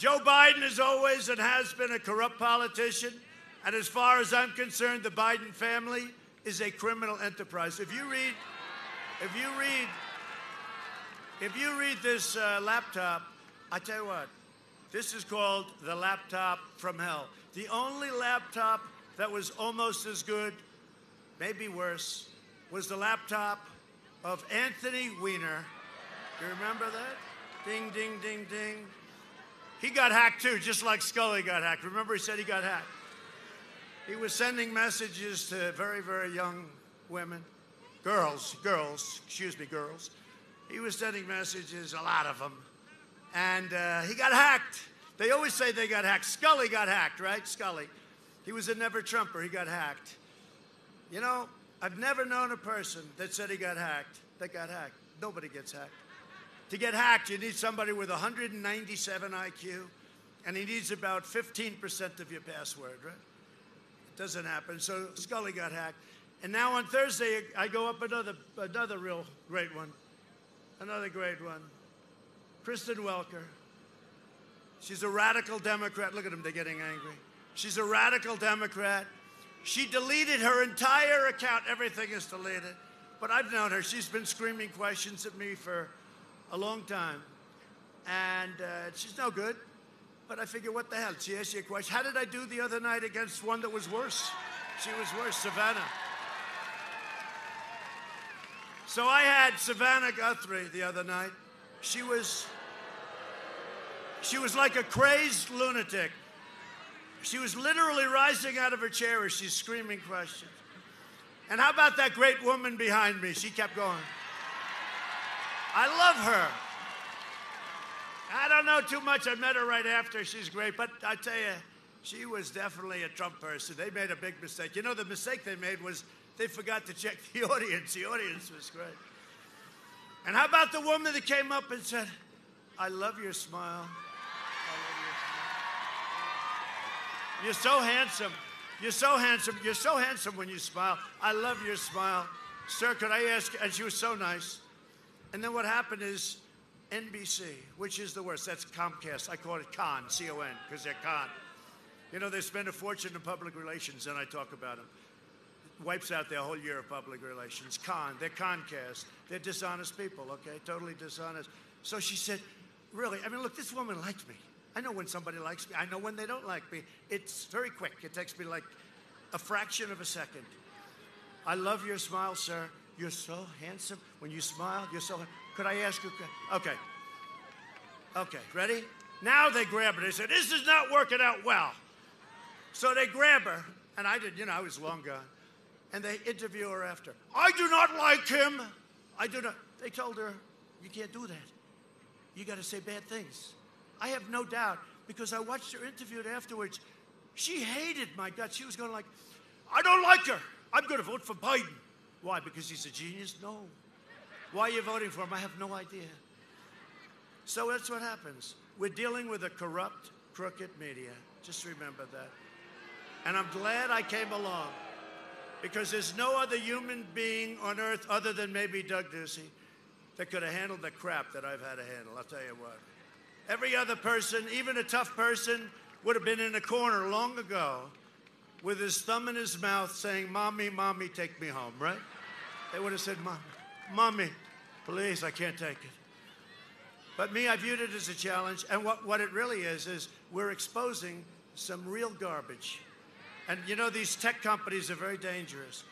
Joe Biden is always and has been a corrupt politician. And as far as I'm concerned, the Biden family is a criminal enterprise. If you read this laptop, I tell you what, this is called the laptop from hell. The only laptop that was almost as good, maybe worse, was the laptop of Anthony Weiner. Do you remember that? Ding, ding, ding, ding. He got hacked too, just like Scully got hacked. Remember he said he got hacked? He was sending messages to very, very young women. Girls. He was sending messages, a lot of them. And he got hacked. They always say they got hacked. Scully got hacked, right? Scully. He was a never-Trumper. He got hacked. You know, I've never known a person that said he got hacked that got hacked. Nobody gets hacked. To get hacked, you need somebody with 197 IQ, and he needs about 15% of your password, right? It doesn't happen. So Scully got hacked. And now on Thursday, I go up another real great one. Another great one. Kristen Welker. She's a radical Democrat. Look at them, they're getting angry. She's a radical Democrat. She deleted her entire account. Everything is deleted. But I've known her. She's been screaming questions at me for a long time. And she's no good. But I figure, what the hell? She asked you a question. How did I do the other night against one that was worse? She was worse, Savannah. So I had Savannah Guthrie the other night. She was like a crazed lunatic. She was literally rising out of her chair as she's screaming questions. And how about that great woman behind me? She kept going. I love her. I don't know too much. I met her right after. She's great. But I tell you, she was definitely a Trump person. They made a big mistake. You know, the mistake they made was they forgot to check the audience. The audience was great. And how about the woman that came up and said, I love your smile. You're so handsome. You're so handsome. You're so handsome when you smile. I love your smile. Sir, could I ask? And she was so nice. And then what happened is NBC, which is the worst. That's Comcast. I call it con, C-O-N, because they're con. You know, they spend a fortune in public relations, and I talk about them. Wipes out their whole year of public relations. Con. They're Concast. They're dishonest people, okay? Totally dishonest. So she said, really, I mean, look, this woman likes me. I know when somebody likes me. I know when they don't like me. It's very quick. It takes me like a fraction of a second. I love your smile, sir. You're so handsome. When you smile, you're so... Could I ask you... Okay. Okay, ready? Now they grab her. They said, this is not working out well. So they grab her, and I did, you know, I was long gone. And they interview her after. I do not like him. I do not... They told her, you can't do that. You got to say bad things. I have no doubt, because I watched her interviewed afterwards. She hated my guts. She was going like, I don't like her. I'm going to vote for Biden. Why? Because he's a genius? No. Why are you voting for him? I have no idea. So that's what happens. We're dealing with a corrupt, crooked media. Just remember that. And I'm glad I came along, because there's no other human being on earth other than maybe Doug Ducey that could have handled the crap that I've had to handle. I'll tell you what. Every other person, even a tough person, would have been in a corner long ago with his thumb in his mouth saying, Mommy, Mommy, take me home, right? They would have said, Mommy, please, I can't take it. But me, I viewed it as a challenge. And what it really is we're exposing some real garbage. And, you know, these tech companies are very dangerous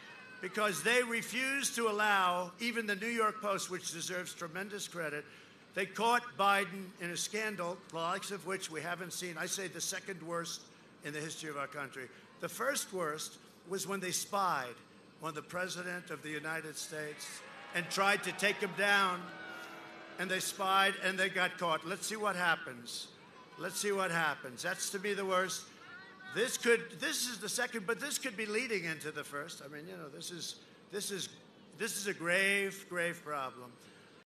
because they refuse to allow even the New York Post, which deserves tremendous credit. They caught Biden in a scandal, the likes of which we haven't seen. I say the second worst in the history of our country. The first worst was when they spied on the President of the United States and tried to take him down. And they spied and they got caught. Let's see what happens. Let's see what happens. That's, to me, the worst. This is the second, but this could be leading into the first. I mean, you know, this is a grave, grave problem.